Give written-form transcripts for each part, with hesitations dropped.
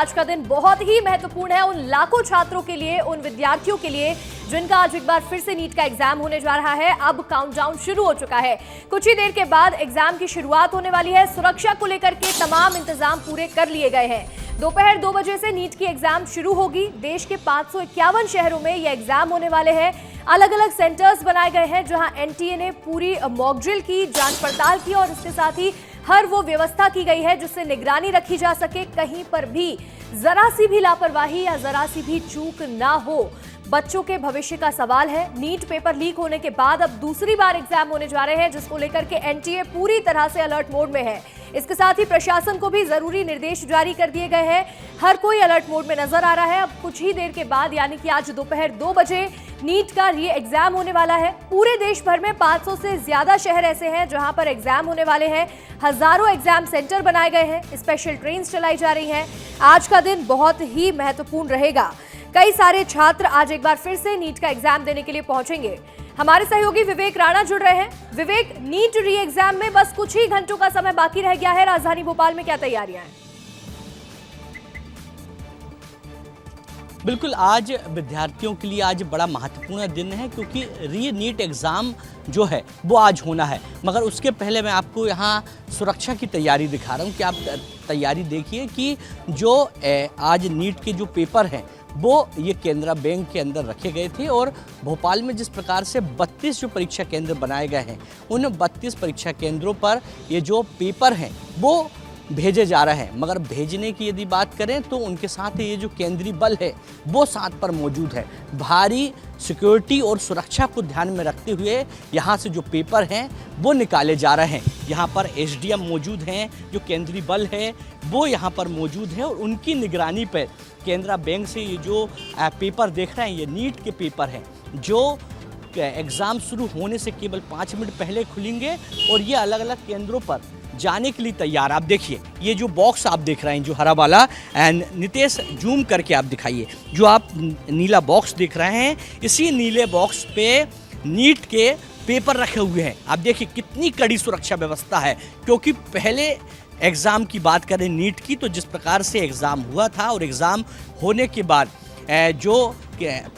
आज का दिन बहुत ही महत्वपूर्ण है उन लाखों छात्रों के लिए, उन विद्यार्थियों के लिए जिनका आज एक बार फिर से नीट का एग्जाम होने जा रहा है। अब काउंटडाउन शुरू हो चुका है। कुछ ही देर के बाद एग्जाम की शुरुआत होने वाली है। सुरक्षा को लेकर के तमाम इंतजाम पूरे कर लिए गए हैं। दोपहर 2 बजे से नीट की एग्जाम शुरू होगी। देश के 551 शहरों में यह एग्जाम होने वाले हैं। अलग अलग सेंटर्स बनाए गए हैं जहां एनटीए ने पूरी मॉक ड्रिल की, जांच पड़ताल की और इसके साथ ही हर वो व्यवस्था की गई है जिससे निगरानी रखी जा सके, कहीं पर भी जरा सी भी लापरवाही या जरा सी भी चूक ना हो। बच्चों के भविष्य का सवाल है। नीट पेपर लीक होने के बाद अब दूसरी बार एग्जाम होने जा रहे हैं, जिसको लेकर के एनटीए पूरी तरह से अलर्ट मोड में है। इसके साथ ही प्रशासन को भी जरूरी निर्देश जारी कर दिए गए हैं। हर कोई अलर्ट मोड में नजर आ रहा है। अब कुछ ही देर के बाद यानी कि आज दोपहर 2 बजे नीट का ये एग्जाम होने वाला है। पूरे देश भर में 500 से ज्यादा शहर ऐसे हैं जहां पर एग्जाम होने वाले हैं। हजारों एग्जाम सेंटर बनाए गए हैं। स्पेशल ट्रेन चलाई जा रही हैं। आज का दिन बहुत ही महत्वपूर्ण रहेगा। कई सारे छात्र आज एक बार फिर से नीट का एग्जाम देने के लिए पहुंचेंगे। हमारे सहयोगी विवेक राणा जुड़ रहे हैं। विवेक, नीट री एग्जाम में बस कुछ ही घंटों का समय बाकी रह गया है। राजधानी भोपाल में क्या तैयारियां हैं? बिल्कुल, आज विद्यार्थियों के लिए आज बड़ा महत्वपूर्ण दिन है क्योंकि री नीट एग्ज़ाम जो है वो आज होना है। मगर उसके पहले मैं आपको यहाँ सुरक्षा की तैयारी दिखा रहा हूँ कि आप तैयारी देखिए कि जो आज नीट के जो पेपर हैं वो ये केनरा बैंक के अंदर रखे गए थे और भोपाल में जिस प्रकार से 32 जो परीक्षा केंद्र बनाए गए हैं उन 32 परीक्षा केंद्रों पर ये जो पेपर हैं वो भेजे जा रहे हैं। मगर भेजने की यदि बात करें तो उनके साथ ये जो केंद्रीय बल है वो साथ पर मौजूद है। भारी सिक्योरिटी और सुरक्षा को ध्यान में रखते हुए यहाँ से जो पेपर हैं वो निकाले जा रहे हैं। यहाँ पर एसडीएम मौजूद हैं, जो केंद्रीय बल है वो यहाँ पर मौजूद है और उनकी निगरानी पर केनरा बैंक से ये जो पेपर देख रहे हैं ये नीट के पेपर हैं जो एग्ज़ाम शुरू होने से केवल 5 मिनट पहले खुलेंगे और ये अलग अलग केंद्रों पर जाने के लिए तैयार। आप देखिए ये जो बॉक्स आप देख रहे हैं जो हरा वाला, एंड नितेश जूम करके आप दिखाइए, जो आप नीला बॉक्स देख रहे हैं इसी नीले बॉक्स पे नीट के पेपर रखे हुए हैं। आप देखिए कितनी कड़ी सुरक्षा व्यवस्था है क्योंकि पहले एग्ज़ाम की बात करें नीट की तो जिस प्रकार से एग्ज़ाम हुआ था और एग्ज़ाम होने के बाद जो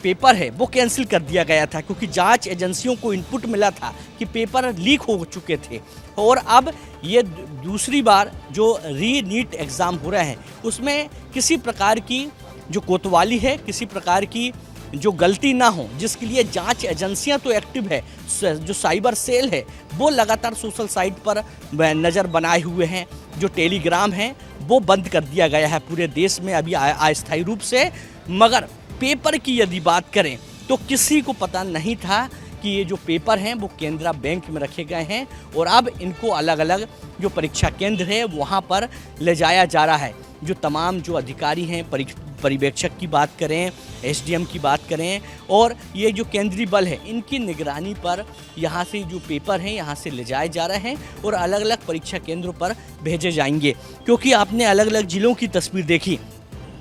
पेपर है वो कैंसिल कर दिया गया था क्योंकि जांच एजेंसियों को इनपुट मिला था कि पेपर लीक हो चुके थे। और अब ये दूसरी बार जो री नीट एग्ज़ाम हो रहे हैं उसमें किसी प्रकार की जो कोतवाली है, किसी प्रकार की जो गलती ना हो, जिसके लिए जांच एजेंसियां तो एक्टिव है, जो साइबर सेल है वो लगातार सोशल साइट पर नज़र बनाए हुए हैं। जो टेलीग्राम है वो बंद कर दिया गया है पूरे देश में अभी अस्थायी रूप से। मगर पेपर की यदि बात करें तो किसी को पता नहीं था कि ये जो पेपर हैं वो केनरा बैंक में रखे गए हैं और अब इनको अलग अलग जो परीक्षा केंद्र है वहाँ पर ले जाया जा रहा है। जो तमाम जो अधिकारी हैं, पर्यवेक्षक की बात करें, एसडीएम की बात करें और ये जो केंद्रीय बल है इनकी निगरानी पर यहाँ से जो पेपर हैं यहाँ से ले जाए जा रहे हैं और अलग अलग परीक्षा केंद्रों पर भेजे जाएंगे। क्योंकि आपने अलग अलग जिलों की तस्वीर देखी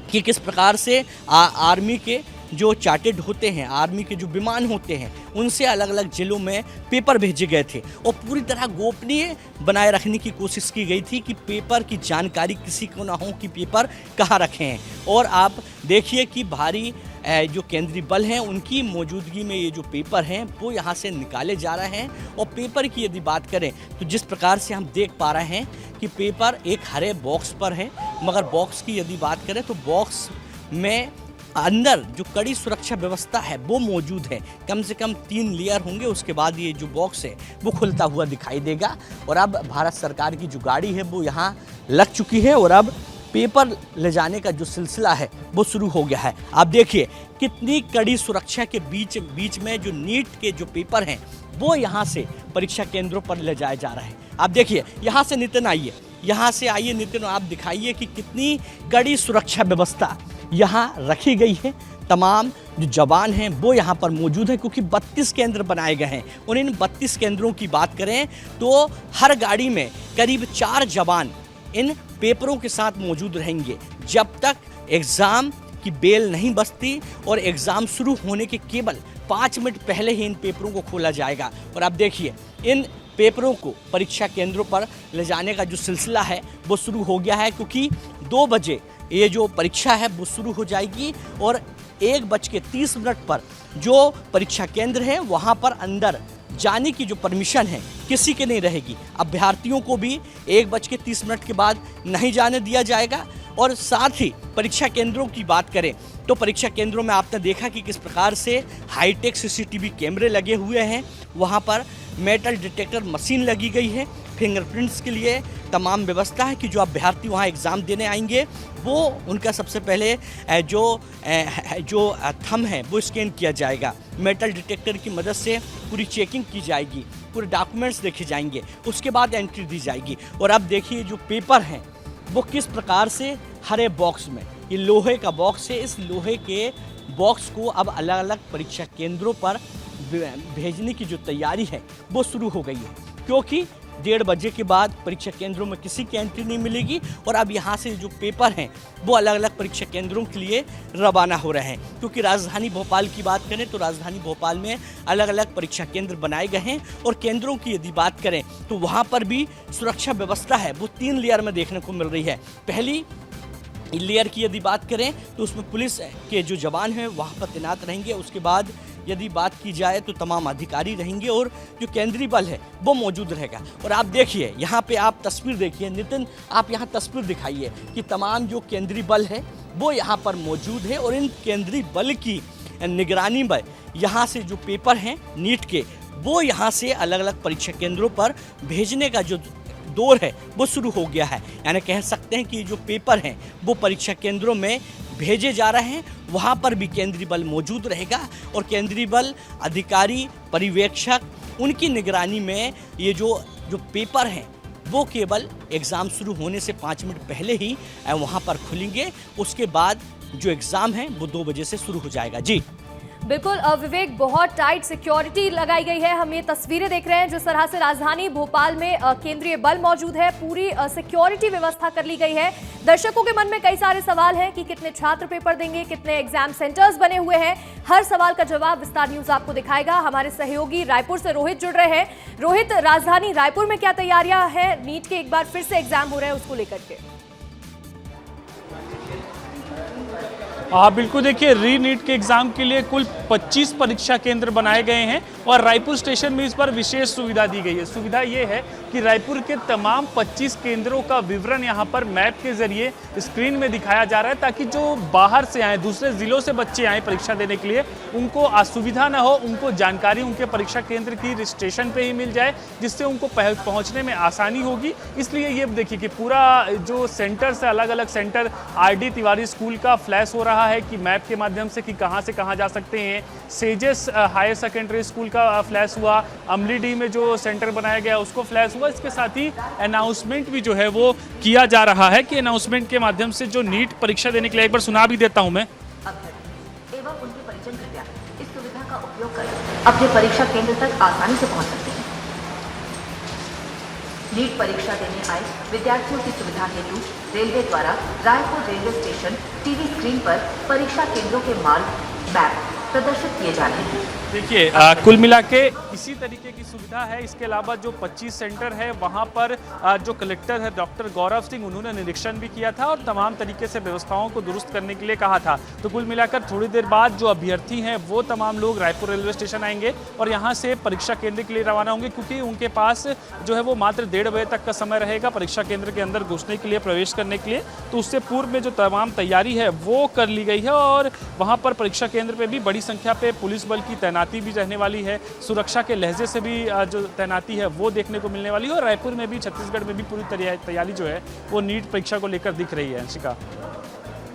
कि किस प्रकार से आर्मी के जो चार्टेड होते हैं, आर्मी के जो विमान होते हैं उनसे अलग अलग जिलों में पेपर भेजे गए थे और पूरी तरह गोपनीय बनाए रखने की कोशिश की गई थी कि पेपर की जानकारी किसी को ना हो कि पेपर कहाँ रखे हैं। और आप देखिए कि भारी जो केंद्रीय बल हैं उनकी मौजूदगी में ये जो पेपर हैं वो यहाँ से निकाले जा रहे हैं। और पेपर की यदि बात करें तो जिस प्रकार से हम देख पा रहे हैं कि पेपर एक हरे बॉक्स पर है, मगर बॉक्स की यदि बात करें तो बॉक्स में अंदर जो कड़ी सुरक्षा व्यवस्था है वो मौजूद है। कम से कम 3 लेयर होंगे, उसके बाद ये जो बॉक्स है वो खुलता हुआ दिखाई देगा। और अब भारत सरकार की जो गाड़ी है वो यहाँ लग चुकी है और अब पेपर ले जाने का जो सिलसिला है वो शुरू हो गया है। आप देखिए कितनी कड़ी सुरक्षा के बीच में जो नीट के जो पेपर हैं वो यहाँ से परीक्षा केंद्रों पर ले जाए जा रहे हैं। आप देखिए यहाँ से नितिन आइए, यहाँ से आइए नितिन, आप दिखाइए कि कितनी कड़ी सुरक्षा व्यवस्था यहाँ रखी गई है। तमाम जो जवान हैं वो यहाँ पर मौजूद हैं क्योंकि 32 केंद्र बनाए गए हैं और इन 32 केंद्रों की बात करें तो हर गाड़ी में करीब 4 जवान इन पेपरों के साथ मौजूद रहेंगे जब तक एग्ज़ाम की बेल नहीं बजती और एग्ज़ाम शुरू होने के केवल 5 मिनट पहले ही इन पेपरों को खोला जाएगा। और आप देखिए इन पेपरों को परीक्षा केंद्रों पर ले जाने का जो सिलसिला है वो शुरू हो गया है क्योंकि 2 बजे ये जो परीक्षा है वो शुरू हो जाएगी और 1:30 पर जो परीक्षा केंद्र है वहाँ पर अंदर जाने की जो परमिशन है किसी के नहीं रहेगी। अभ्यर्थियों को भी 1:30 के बाद नहीं जाने दिया जाएगा। और साथ ही परीक्षा केंद्रों की बात करें तो परीक्षा केंद्रों में आपने देखा कि किस प्रकार से हाईटेक सीसीटीवी कैमरे लगे हुए हैं, वहाँ पर मेटल डिटेक्टर मशीन लगी गई है, फिंगरप्रिंट्स के लिए तमाम व्यवस्था है कि जो अभ्यर्थी वहाँ एग्ज़ाम देने आएंगे वो उनका सबसे पहले जो थंब है वो स्कैन किया जाएगा, मेटल डिटेक्टर की मदद से पूरी चेकिंग की जाएगी, पूरे डॉक्यूमेंट्स देखे जाएंगे, उसके बाद एंट्री दी जाएगी। और अब देखिए जो पेपर हैं वो किस प्रकार से हरे बॉक्स में, ये लोहे का बॉक्स है, इस लोहे के बॉक्स को अब अलग अलग परीक्षा केंद्रों पर भेजने की जो तैयारी है वो शुरू हो गई है, क्योंकि 1:30 बजे के बाद परीक्षा केंद्रों में किसी की एंट्री नहीं मिलेगी। और अब यहाँ से जो पेपर हैं वो अलग अलग परीक्षा केंद्रों के लिए रवाना हो रहे हैं, क्योंकि राजधानी भोपाल की बात करें तो राजधानी भोपाल में अलग अलग परीक्षा केंद्र बनाए गए हैं। और केंद्रों की यदि बात करें तो वहाँ पर भी सुरक्षा व्यवस्था है वो 3 लेयर में देखने को मिल रही है। पहली लेयर की यदि बात करें तो उसमें पुलिस के जो जवान हैं वहाँ पर तैनात रहेंगे। उसके बाद यदि बात की जाए तो तमाम अधिकारी रहेंगे और जो केंद्रीय बल है वो मौजूद रहेगा। और आप देखिए यहाँ पे, आप तस्वीर देखिए, नितिन आप यहाँ तस्वीर दिखाइए कि तमाम जो केंद्रीय बल है वो यहाँ पर मौजूद है। और इन केंद्रीय बल की निगरानी में यहाँ से जो पेपर हैं नीट के वो यहाँ से अलग अलग परीक्षा केंद्रों पर भेजने का जो दौर है वो शुरू हो गया है। यानी कह सकते हैं कि जो पेपर हैं वो परीक्षा केंद्रों में भेजे जा रहे हैं, वहाँ पर भी केंद्रीय बल मौजूद रहेगा। और केंद्रीय बल अधिकारी, पर्यवेक्षक, उनकी निगरानी में ये जो पेपर हैं वो केवल एग्ज़ाम शुरू होने से 5 मिनट पहले ही वहाँ पर खुलेंगे। उसके बाद जो एग्ज़ाम है वो 2 बजे से शुरू हो जाएगा। जी बिल्कुल विवेक, बहुत टाइट सिक्योरिटी लगाई गई है। हम ये तस्वीरें देख रहे हैं जिस तरह से राजधानी भोपाल में केंद्रीय बल मौजूद है, पूरी सिक्योरिटी व्यवस्था कर ली गई है। दर्शकों के मन में कई सारे सवाल हैं कि कितने छात्र पेपर देंगे, कितने एग्जाम सेंटर्स बने हुए हैं। हर सवाल का जवाब विस्तार न्यूज आपको दिखाएगा। हमारे सहयोगी रायपुर से रोहित जुड़ रहे हैं। रोहित, राजधानी रायपुर में क्या तैयारियां हैं? नीट के एक बार फिर से एग्जाम हो रहे हैं, उसको लेकर के। बिल्कुल, देखिए री नीट के एग्ज़ाम के लिए कुल 25 परीक्षा केंद्र बनाए गए हैं और रायपुर स्टेशन में इस पर विशेष सुविधा दी गई है। सुविधा ये है कि रायपुर के तमाम 25 केंद्रों का विवरण यहाँ पर मैप के जरिए स्क्रीन में दिखाया जा रहा है, ताकि जो बाहर से आए, दूसरे ज़िलों से बच्चे आए परीक्षा देने के लिए, उनको असुविधा ना हो, उनको जानकारी उनके परीक्षा केंद्र की स्टेशन पर ही मिल जाए, जिससे उनको पहुँचने में आसानी होगी। इसलिए ये देखिए कि पूरा जो सेंटर से अलग अलग सेंटर, RD तिवारी स्कूल का फ्लैश हो रहा है कि मैप के माध्यम से कि कहां से कहां जा सकते हैं। सेजेस हायर सेकेंडरी स्कूल का फ्लैश हुआ, अमली डी में जो सेंटर बनाया गया उसको फ्लैश हुआ। इसके साथ ही अनाउंसमेंट भी जो है वो किया जा रहा है कि अनाउंसमेंट के माध्यम से जो नीट परीक्षा देने के लिए, एक बार सुना भी देता हूं मैं। एवं उनके परिजन कृपया इस सुविधा का उपयोग कर अपने परीक्षा केंद्र तक आसानी से पहुंच सकते हैं। नीट परीक्षा देने आए विद्यार्थियों की सुविधा हेतु रेलवे द्वारा Raipur railway station TV screen पर परीक्षा केंद्रों के मार्ग मैप प्रदर्शित किए जा रहे हैं। देखिए कुल मिला के इसी तरीके की सुविधा है। इसके अलावा जो 25 सेंटर है वहाँ पर जो कलेक्टर है डॉक्टर गौरव सिंह, उन्होंने निरीक्षण भी किया था और तमाम तरीके से व्यवस्थाओं को दुरुस्त करने के लिए कहा था। तो कुल मिलाकर थोड़ी देर बाद जो अभ्यर्थी हैं वो तमाम लोग रायपुर रेलवे स्टेशन आएंगे और यहाँ से परीक्षा केंद्र के लिए रवाना होंगे, क्योंकि उनके पास जो है वो मात्र 1:30 बजे तक का समय रहेगा परीक्षा केंद्र के अंदर घुसने के लिए, प्रवेश करने के लिए। तो उससे पूर्व में जो तमाम तैयारी है वो कर ली गई है और वहाँ पर परीक्षा केंद्र पर भी बड़ी संख्या पे पुलिस बल की तैनाती भी रहने वाली है। सुरक्षा के लहजे से भी जो तैनाती है वो देखने को मिलने वाली है। और रायपुर में भी, छत्तीसगढ़ में भी पूरी तैयारी जो है वो नीट परीक्षा को लेकर दिख रही है। अंशिका,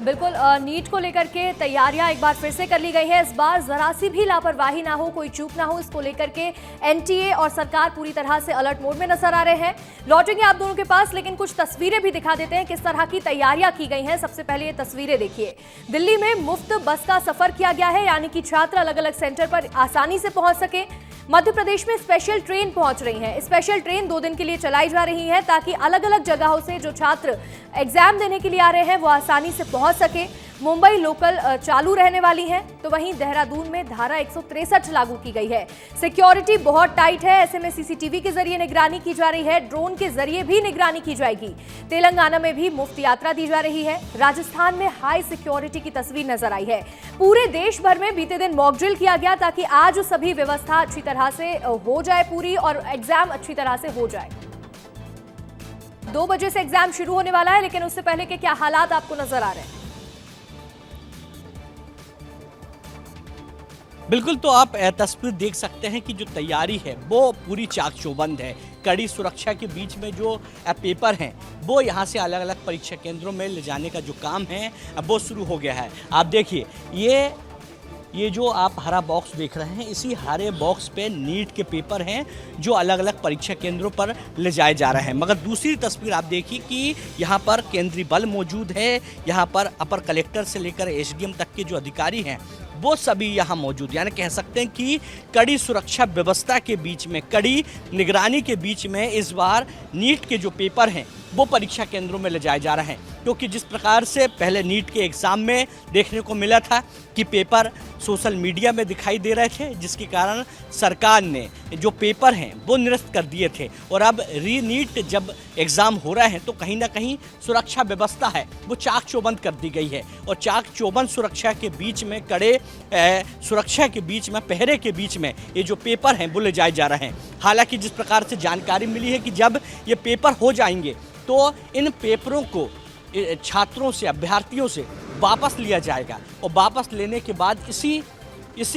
बिल्कुल, नीट को लेकर के तैयारियां एक बार फिर से कर ली गई है। इस बार जरा सी भी लापरवाही ना हो, कोई चूक ना हो, इसको लेकर के NTA और सरकार पूरी तरह से अलर्ट मोड में नजर आ रहे हैं। लौटेंगे आप दोनों के पास, लेकिन कुछ तस्वीरें भी दिखा देते हैं किस तरह की तैयारियां की गई हैं। सबसे पहले ये तस्वीरें देखिए। दिल्ली में मुफ्त बस का सफर किया गया है, यानी कि छात्र अलग अलग सेंटर पर आसानी से पहुंच सके। मध्य प्रदेश में स्पेशल ट्रेन पहुंच रही है। स्पेशल ट्रेन 2 दिन के लिए चलाई जा रही है ताकि अलग अलग जगहों से जो छात्र एग्जाम देने के लिए आ रहे हैं वो आसानी से पहुंच सके। मुंबई लोकल चालू रहने वाली है, तो वहीं देहरादून में धारा 163 लागू की गई है। सिक्योरिटी बहुत टाइट है, ऐसे में सीसीटीवी के जरिए निगरानी की जा रही है, ड्रोन के जरिए भी निगरानी की जाएगी। तेलंगाना में भी मुफ्त यात्रा दी जा रही है। राजस्थान में हाई सिक्योरिटी की तस्वीर नजर आई है। पूरे देश भर में बीते दिन मॉक ड्रिल किया गया ताकि आज सभी व्यवस्था अच्छी तरह से हो जाए पूरी और एग्जाम अच्छी तरह से हो जाए। 2 बजे से एग्जाम शुरू होने वाला है, लेकिन उससे पहले के क्या हालात आपको नजर आ रहे हैं? बिल्कुल, तो आप तस्वीर देख सकते हैं कि जो तैयारी है वो पूरी चाक चौबंद है। कड़ी सुरक्षा के बीच में जो पेपर हैं वो यहाँ से अलग अलग परीक्षा केंद्रों में ले जाने का जो काम है वो शुरू हो गया है। आप देखिए, ये जो आप हरा बॉक्स देख रहे हैं, इसी हरे बॉक्स पे नीट के पेपर हैं जो अलग अलग परीक्षा केंद्रों पर ले जाए जा रहे हैं। मगर दूसरी तस्वीर आप देखिए कि यहाँ पर केंद्रीय बल मौजूद है। यहाँ पर अपर कलेक्टर से लेकर एसडीएम तक के जो अधिकारी हैं वो सभी यहाँ मौजूद, यानी कह सकते हैं कि कड़ी सुरक्षा व्यवस्था के बीच में, कड़ी निगरानी के बीच में इस बार नीट के जो पेपर हैं वो परीक्षा केंद्रों में ले जाए जा रहे हैं। क्योंकि जिस प्रकार से पहले नीट के एग्ज़ाम में देखने को मिला था कि पेपर सोशल मीडिया में दिखाई दे रहे थे, जिसके कारण सरकार ने जो पेपर हैं वो निरस्त कर दिए थे। और अब री-नीट जब एग्ज़ाम हो रहे हैं तो कहीं ना कहीं सुरक्षा व्यवस्था है वो चाक चौबंद कर दी गई है। और चाक चौबंद सुरक्षा के बीच में, कड़े सुरक्षा के बीच में, पहरे के बीच में ये जो पेपर हैं वो ले जाए जा रहे हैं। हालांकि जिस प्रकार से जानकारी मिली है कि जब ये पेपर हो जाएंगे तो इन पेपरों को छात्रों से, अभ्यर्थियों से वापस लिया जाएगा और वापस लेने के बाद इसी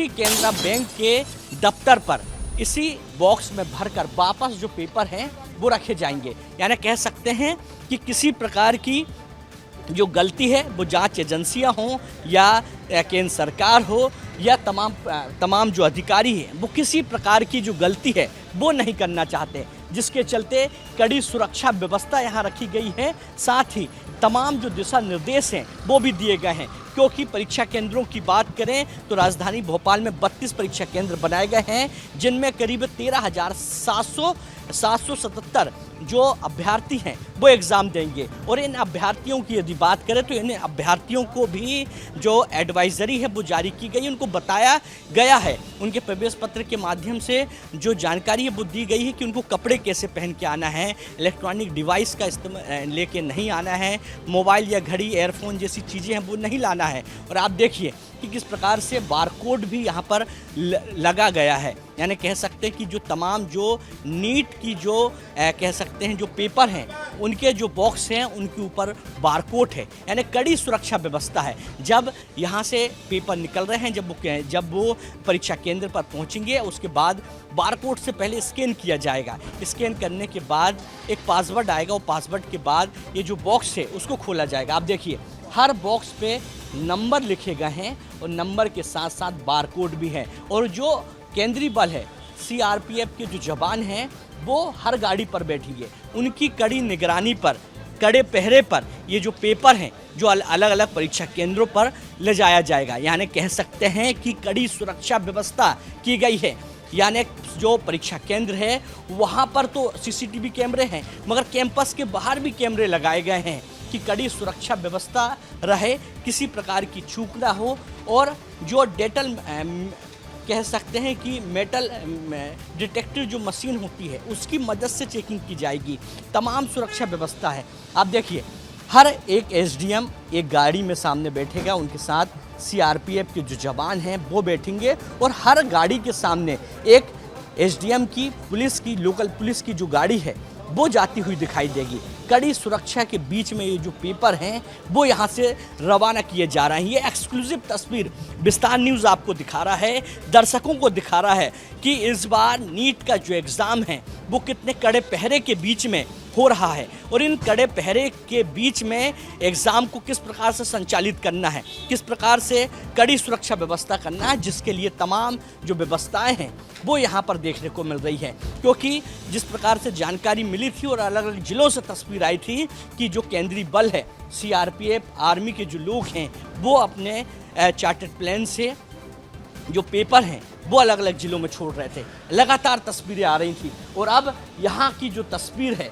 केनरा बैंक के दफ्तर पर इसी बॉक्स में भरकर वापस जो पेपर हैं वो रखे जाएंगे। यानी कह सकते हैं कि किसी प्रकार की जो गलती है वो जांच एजेंसियां हों या केंद्र सरकार हो या तमाम जो अधिकारी हैं वो किसी प्रकार की जो गलती है वो नहीं करना चाहते, जिसके चलते कड़ी सुरक्षा व्यवस्था यहाँ रखी गई है। साथ ही तमाम जो दिशा निर्देश हैं वो भी दिए गए हैं। क्योंकि परीक्षा केंद्रों की बात करें तो राजधानी भोपाल में 32 परीक्षा केंद्र बनाए गए हैं, जिनमें करीब 13,777 जो अभ्यर्थी हैं वो एग्ज़ाम देंगे। और इन अभ्यर्थियों की यदि बात करें तो इन अभ्यर्थियों को भी जो एडवाइजरी है वो जारी की गई, उनको बताया गया है, उनके प्रवेश पत्र के माध्यम से जो जानकारी है वो दी गई है कि उनको कपड़े कैसे पहन के आना है, इलेक्ट्रॉनिक डिवाइस का इस्तेमाल लेके नहीं आना है, मोबाइल या घड़ी, एयरफोन जैसी चीज़ें हैं वो नहीं लाना है। और आप देखिए कि किस प्रकार से बारकोड भी यहाँ पर लगा गया है। यानी कह सकते हैं कि जो तमाम जो नीट की जो कह सकते हैं जो पेपर हैं उनके जो बॉक्स हैं उनके ऊपर बारकोड है। यानी कड़ी सुरक्षा व्यवस्था है। जब यहाँ से पेपर निकल रहे हैं, जब वो परीक्षा केंद्र पर पहुँचेंगे उसके बाद बारकोड से पहले स्कैन किया जाएगा। स्कैन करने के बाद एक पासवर्ड आएगा, वो पासवर्ड के बाद ये जो बॉक्स है उसको खोला जाएगा। आप देखिए हर बॉक्स पे नंबर लिखे गए हैं और नंबर के साथ साथ बारकोड भी है। और जो केंद्रीय बल है, सीआरपीएफ के जो जवान हैं वो हर गाड़ी पर बैठेंगे। उनकी कड़ी निगरानी पर, कड़े पहरे पर ये जो पेपर हैं जो अलग अलग परीक्षा केंद्रों पर ले जाया जाएगा। यानी कह सकते हैं कि कड़ी सुरक्षा व्यवस्था की गई है। यानी जो परीक्षा केंद्र है वहाँ पर तो सीसीटीवी कैमरे हैं, मगर कैंपस के बाहर भी कैमरे लगाए गए हैं कि कड़ी सुरक्षा व्यवस्था रहे, किसी प्रकार की चूक ना हो। और जो डेटल कह सकते हैं कि मेटल डिटेक्टर जो मशीन होती है उसकी मदद से चेकिंग की जाएगी। तमाम सुरक्षा व्यवस्था है। आप देखिए हर एक एसडीएम एक गाड़ी में सामने बैठेगा, उनके साथ सीआरपीएफ के जो जवान हैं वो बैठेंगे और हर गाड़ी के सामने एक एसडीएम की, पुलिस की, लोकल पुलिस की जो गाड़ी है वो जाती हुई दिखाई देगी। कड़ी सुरक्षा के बीच में ये जो पेपर हैं वो यहाँ से रवाना किए जा रहे हैं। ये एक्सक्लूसिव तस्वीर विस्तार न्यूज़ आपको दिखा रहा है, दर्शकों को दिखा रहा है कि इस बार नीट का जो एग्ज़ाम है वो कितने कड़े पहरे के बीच में हो रहा है और इन कड़े पहरे के बीच में एग्ज़ाम को किस प्रकार से संचालित करना है, किस प्रकार से कड़ी सुरक्षा व्यवस्था करना है, जिसके लिए तमाम जो व्यवस्थाएं हैं वो यहाँ पर देखने को मिल रही है। क्योंकि जिस प्रकार से जानकारी मिली थी और अलग अलग जिलों से तस्वीर आई थी कि जो केंद्रीय बल है, सीआरपीएफ, आर्मी के जो लोग हैं वो अपने चार्टर्ड प्लेन से जो पेपर हैं वो अलग अलग जिलों में छोड़ रहे थे। लगातार तस्वीरें आ रही थी और अब यहाँ की जो तस्वीर है